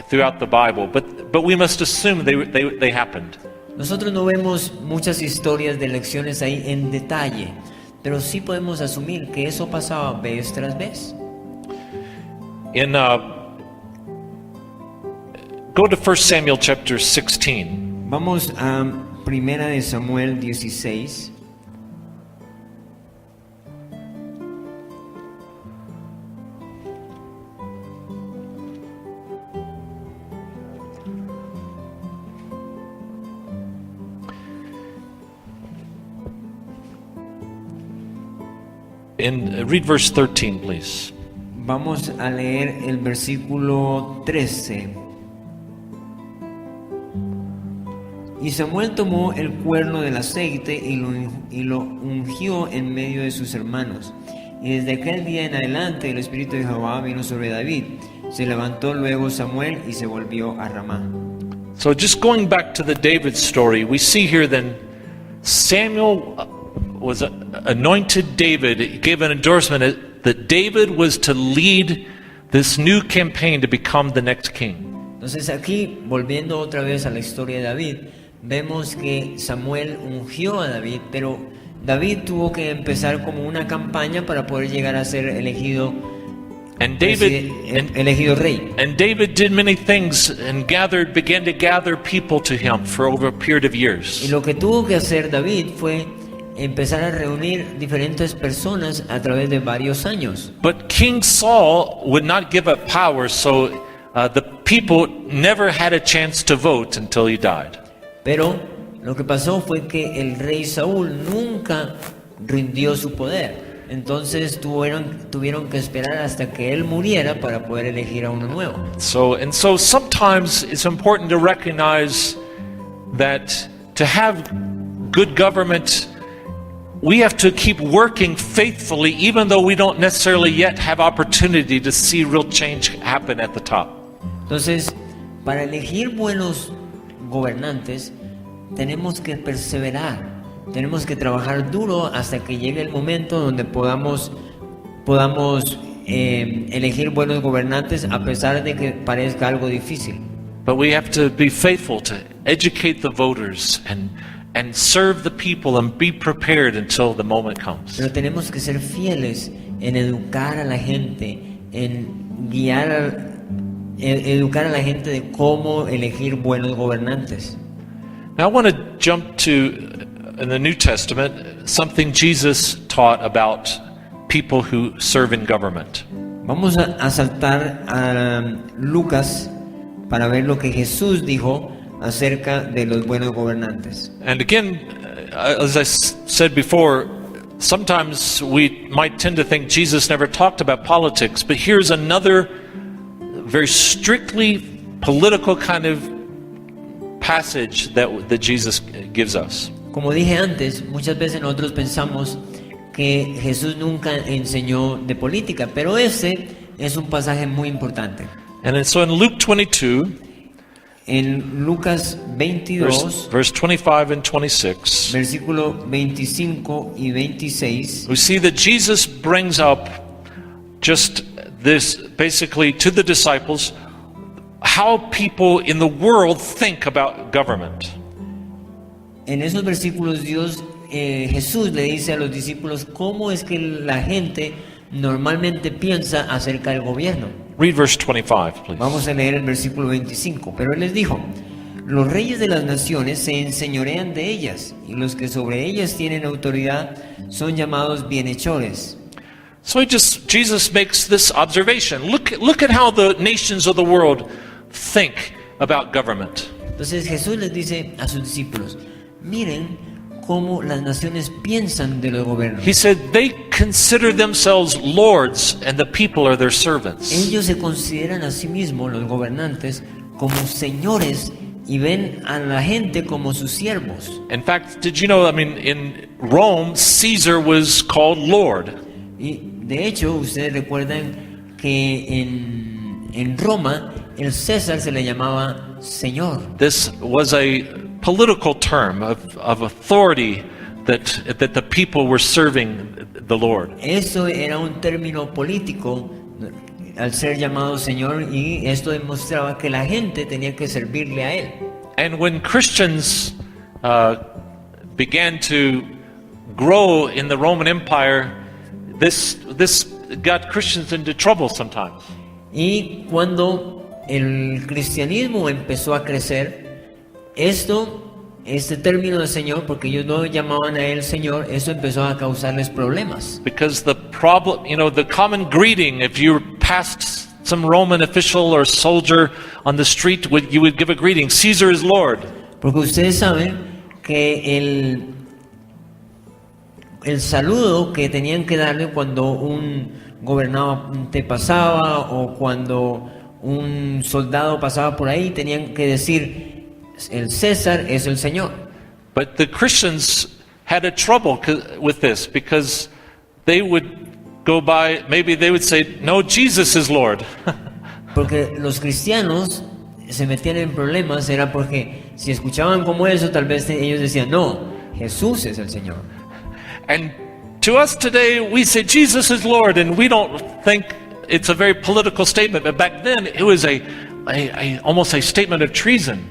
throughout the Bible, but we must assume they happened. Nosotros no vemos muchas historias de elecciones ahí en detalle, pero sí podemos asumir que eso pasaba vez tras vez. Go to 1 Samuel chapter 16. Vamos a Primera de Samuel 16. read verse 13, please. Vamos a leer el versículo 13. Y Samuel tomó el cuerno del aceite y lo ungió en medio de sus hermanos. Y desde aquel día en adelante el Espíritu de Jehová vino sobre David. Se levantó luego Samuel y se volvió a Ramá. So just going back to the David story, we see here then Samuel was anointed David, gave an endorsement that David was to lead this new campaign to become the next king. Entonces aquí, volviendo otra vez a la historia de David, vemos que Samuel ungió a David, pero David tuvo que empezar como una campaña para poder llegar a ser elegido rey. And David did many things and began to gather people to him for over a period of Y years. lo que tuvo que hacer David fue empezar a reunir diferentes personas a través de varios años. But King Saul would not give up power, so the people never had a chance to vote until he died. Pero lo que pasó fue que el rey Saúl nunca rindió su poder. Entonces tuvieron que esperar hasta que él muriera para poder elegir a uno nuevo. So sometimes it's important to recognize that to have good government, we have to keep working faithfully, even though we don't necessarily yet have opportunity to see real change happen at the top. Entonces, para elegir buenos gobernantes, tenemos que perseverar. Tenemos que trabajar duro hasta que llegue el momento donde podamos elegir buenos gobernantes a pesar de que parezca algo difícil. But we have to be faithful to educate the voters and serve the people and be prepared until the moment comes. Pero tenemos que ser fieles en educar a la gente, en educar a la gente de cómo elegir buenos gobernantes. Now I want to jump to, in the New Testament, something Jesus taught about people who serve in government. Vamos a saltar a Lucas para ver lo que Jesús dijo acerca de los buenos gobernantes. And again, as I said before, sometimes we might tend to think Jesus never talked about politics, but here's another very strictly political kind of passage that Jesus gives us. Como dije antes, muchas veces nosotros pensamos que Jesús nunca enseñó de política, pero ese es un pasaje muy importante. And so in Luke 22, En Lucas 22, verse 25 and 26, versículo 25 y 26, we see that Jesus brings up just this basically to the disciples how people in the world think about government. en esos versículos Jesús le dice a los discípulos cómo es que la gente normalmente piensa acerca del gobierno. Read verse 25, please. Vamos a leer el versículo 25. Pero él les dijo: los reyes de las naciones se enseñorean de ellas, y los que sobre ellas tienen autoridad son llamados bienhechores. So Jesus makes this observation. Look at how the nations of the world think about government. Entonces Jesús les dice a sus discípulos: miren cómo las naciones piensan de los gobiernos. He said they consider themselves lords and the people are their servants. Ellos se consideran a sí mismos, los gobernantes, como señores y ven a la gente como sus siervos. In fact, did you know, in Rome, Caesar was called Lord. Y de hecho, ustedes recuerdan que en Roma el César se le llamaba señor. This was a political term of authority that the people were serving the Lord. Eso era un término político al ser llamado señor, y esto demostraba que la gente tenía que servirle a él. And when Christians began to grow in the Roman Empire, this got Christians into trouble sometimes. Y cuando el cristianismo empezó a crecer, este término de señor, porque ellos no llamaban a él señor, eso empezó a causarles problemas. Because the problem, the common greeting, if you passed some Roman official or soldier on the street, you would give a greeting: Caesar is Lord. Porque ustedes saben que el saludo que tenían que darle cuando un gobernante pasaba o cuando un soldado pasaba por ahí, tenían que decir, el César es el Señor. But the Christians had a trouble with this because they would go by, maybe they would say, no, Jesus is Lord. Porque los cristianos se metían en problemas, era porque si escuchaban como eso, tal vez ellos decían, no, Jesús es el Señor. And to us today, we say Jesus is Lord, and we don't think it's a very political statement. But back then, it was almost a statement of treason.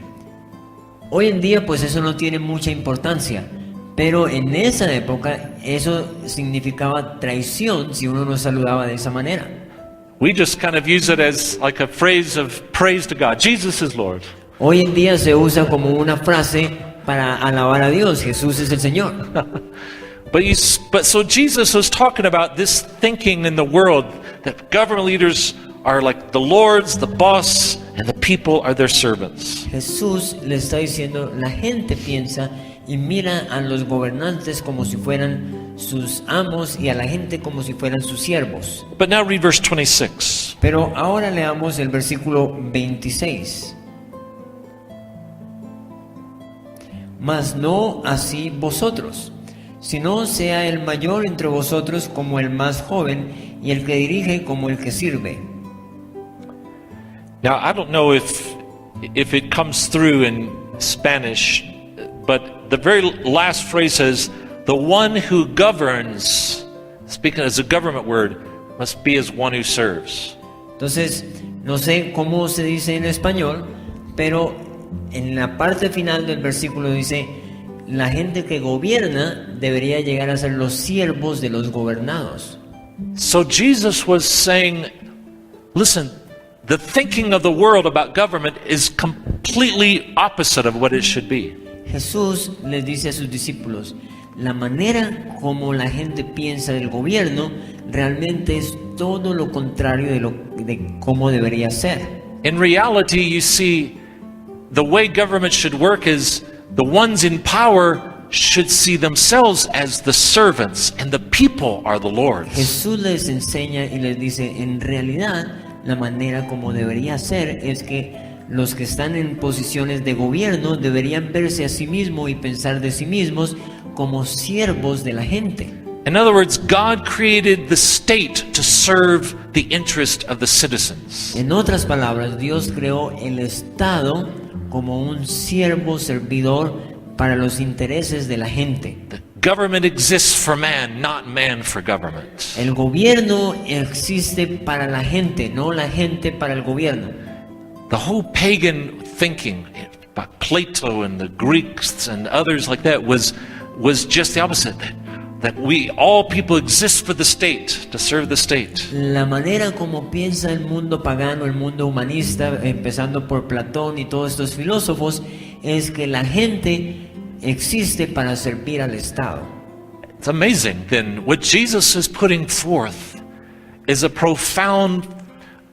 Hoy en día, pues eso no tiene mucha importancia, pero en esa época eso significaba traición si uno no saludaba de esa manera. We just kind of use it as like a phrase of praise to God. Jesus is Lord. Hoy en día se usa como una frase para alabar a Dios, Jesús es el Señor. But so Jesus was talking about this thinking in the world that government leaders are like the lords, the boss, and the people are their servants. Jesús le está diciendo, la gente piensa y mira a los gobernantes como si fueran sus amos y a la gente como si fueran sus siervos. But now read verse 26. Pero ahora leamos el versículo 26. Mas no así vosotros, sino sea el mayor entre vosotros como el más joven y el que dirige como el que sirve. Now I don't know if it comes through in Spanish, but the very last phrase says, the one who governs, speaking as a government word, must be as one who serves. Entonces, no sé cómo se dice en español, pero en la parte final del versículo dice, la gente que gobierna debería llegar a ser los siervos de los gobernados. So Jesus was saying, listen, the thinking of the world about government is completely opposite of what it should be. Jesús les dice a sus discípulos, la manera como la gente piensa del gobierno realmente es todo lo contrario de cómo debería ser. In reality, you see, the way government should work is the ones in power should see themselves as the servants and the people are the lords. Jesús les enseña y les dice, en realidad, la manera como debería ser es que los que están en posiciones de gobierno deberían verse a sí mismos y pensar de sí mismos como siervos de la gente. In other words, God created the state to serve the interest of the citizens. En otras palabras, Dios creó el Estado como un siervo servidor para los intereses de la gente. The government exists for man, not man for government. El gobierno existe para la gente, no la gente para el gobierno. The whole pagan thinking about Plato and the Greeks and others like that was just the opposite. That we, all people exist for the state, to serve the state. La manera como piensa el mundo pagano, el mundo humanista, empezando por Platón y todos estos filósofos, es que la gente existe para servir al Estado. It's amazing then what Jesus is putting forth is a profound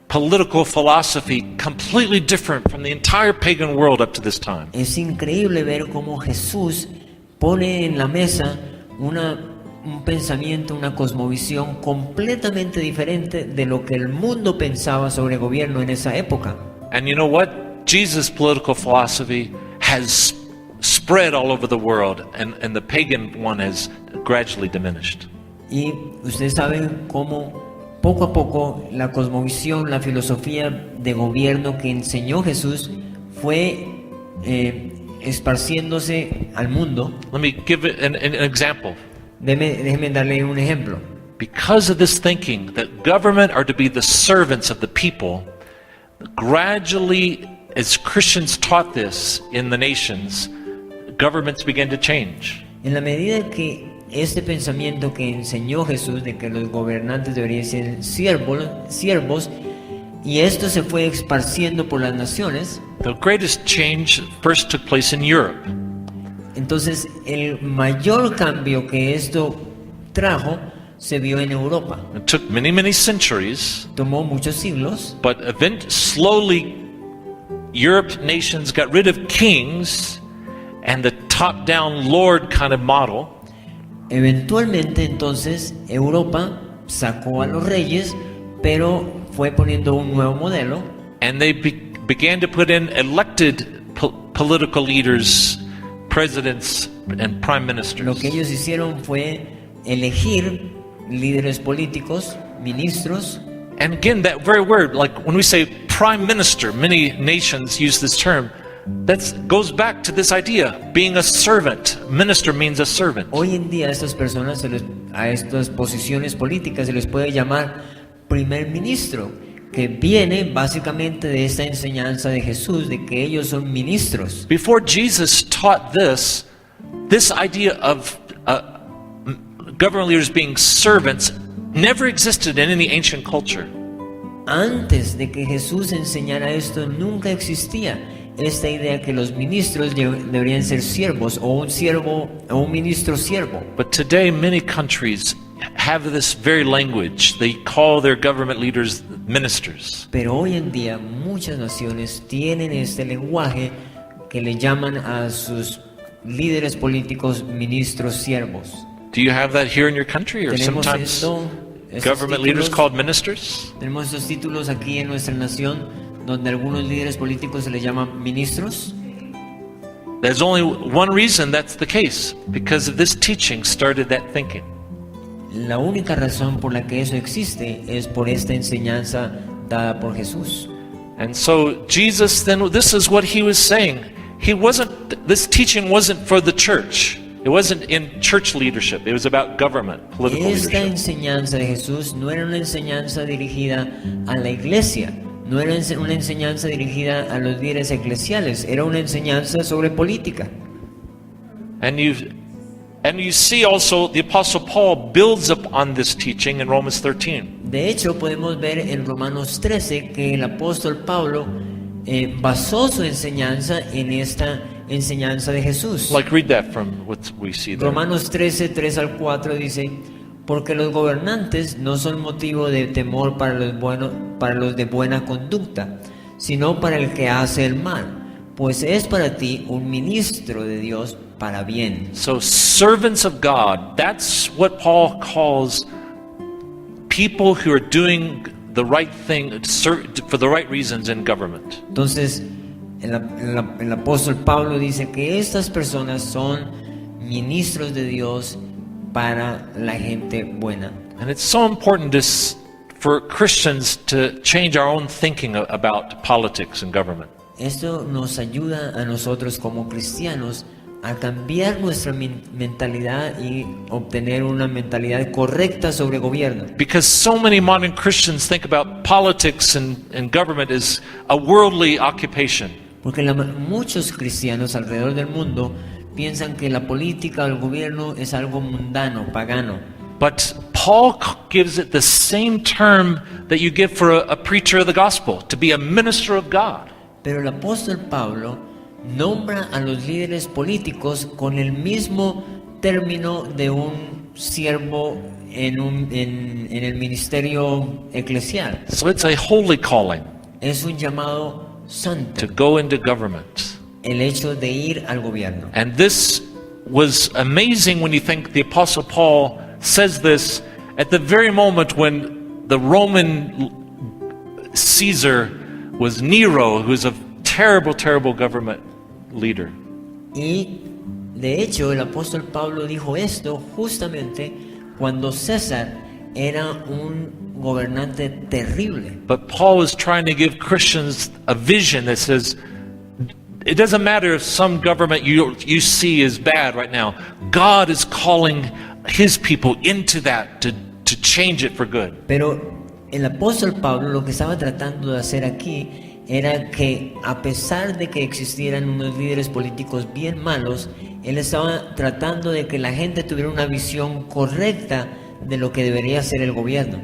political philosophy completely different from the entire pagan world up to this time. Es increíble ver cómo Jesús pone en la mesa un pensamiento, una cosmovisión completamente diferente de lo que el mundo pensaba sobre gobierno en esa época. And you know what? Jesus' political philosophy has spread all over the world, and the pagan one has gradually diminished. Y ustedes saben cómo poco a poco la cosmovisión, la filosofía de gobierno que enseñó Jesús fue esparciéndose al mundo. Let me give it an example. Déjenme darle un ejemplo. Because of this thinking that government are to be the servants of the people, gradually, as Christians taught this in the nations, governments began to change. En la medida que este pensamiento que enseñó Jesús de que los gobernantes deberían ser siervos, y esto se fue esparciendo por las naciones, The greatest change first took place in Europe. entonces el mayor cambio que esto trajo se vio en Europa. It took many, many centuries, Tomó muchos siglos, but slowly Europe nations got rid of kings and the top-down lord kind of model, Eventualmente entonces Europa sacó a los reyes, pero fue poniendo un nuevo modelo and they began to put in elected political leaders, presidents, and prime ministers. Lo que ellos hicieron fue elegir líderes políticos, ministros. And again, that very word, like when we say prime minister, many nations use this term. That goes back to this idea, being a servant. Minister means a servant. Hoy en día a estas personas, a estas posiciones políticas se les puede llamar primer ministro, que viene básicamente de esta enseñanza de Jesús, de que ellos son ministros. Before Jesus taught this idea of government leaders being servants never existed in any ancient culture. Antes de que Jesús enseñara esto, nunca existía esta idea que los ministros deberían ser siervos, o un siervo o un ministro siervo. But today many countries have this very language. They call their government leaders ministers. Pero hoy en día muchas naciones tienen este lenguaje que le llaman a sus líderes políticos ministros siervos. Do you have that here in your country, or Tenemos sometimes estos government leaders títulos- called ministers? Tenemos estos títulos aquí en nuestra nación donde algunos líderes políticos se les llaman ministros. There's only one reason that's the case, because of this teaching started that thinking. La única razón por la que eso existe es por esta enseñanza dada por Jesús. And so Jesus then, this is what he was saying. This teaching wasn't for the church. It wasn't in church leadership. It was about government, political Esta leadership. enseñanza de Jesús no era una enseñanza dirigida a la iglesia, no era una enseñanza dirigida a los líderes eclesiales, era una enseñanza sobre política. And you see also the Apostle Paul builds upon this teaching in Romans 13. De hecho, podemos ver en Romanos 13 que el apóstol Pablo basó su enseñanza en esta enseñanza de Jesús. Like, read that from what we see there. Romanos 13, 3 al 4 dice: porque los gobernantes no son motivo de temor para los de buena conducta, sino para el que hace el mal, pues es para ti un ministro de Dios para bien. So servants of God, that's what Paul calls people who are doing the right thing for the right reasons in government. Entonces, el apóstol Pablo dice que estas personas son ministros de Dios para la gente buena. And it's so important for Christians to change our own thinking about politics and government. Esto nos ayuda a nosotros como cristianos a cambiar nuestra mentalidad y obtener una mentalidad correcta sobre gobierno. Because so many modern Christians think about politics and government as a worldly occupation. Porque muchos cristianos alrededor del mundo piensan que la política o el gobierno es algo mundano, pagano. But Paul gives it the same term that you give for a preacher of the gospel, to be a minister of God. Pero el apóstol Pablo nombra a los líderes políticos con el mismo término de un siervo en el ministerio eclesial. So it's a holy calling Es un llamado santo, to go into government. el hecho de ir al gobierno. And this was amazing when you think the Apostle Paul says this at the very moment when the Roman Caesar was Nero, who was a terrible, terrible government leader. Y de hecho el apóstol Pablo dijo esto justamente cuando César era un gobernante terrible. But Paul is trying to give Christians a vision that says, it doesn't matter if some government you see is bad right now. God is calling his people into that to change it for good. Pero el apóstol Pablo lo que estaba tratando de hacer aquí era que, a pesar de que existieran unos líderes políticos bien malos, él estaba tratando de que la gente tuviera una visión correcta de lo que debería ser el gobierno.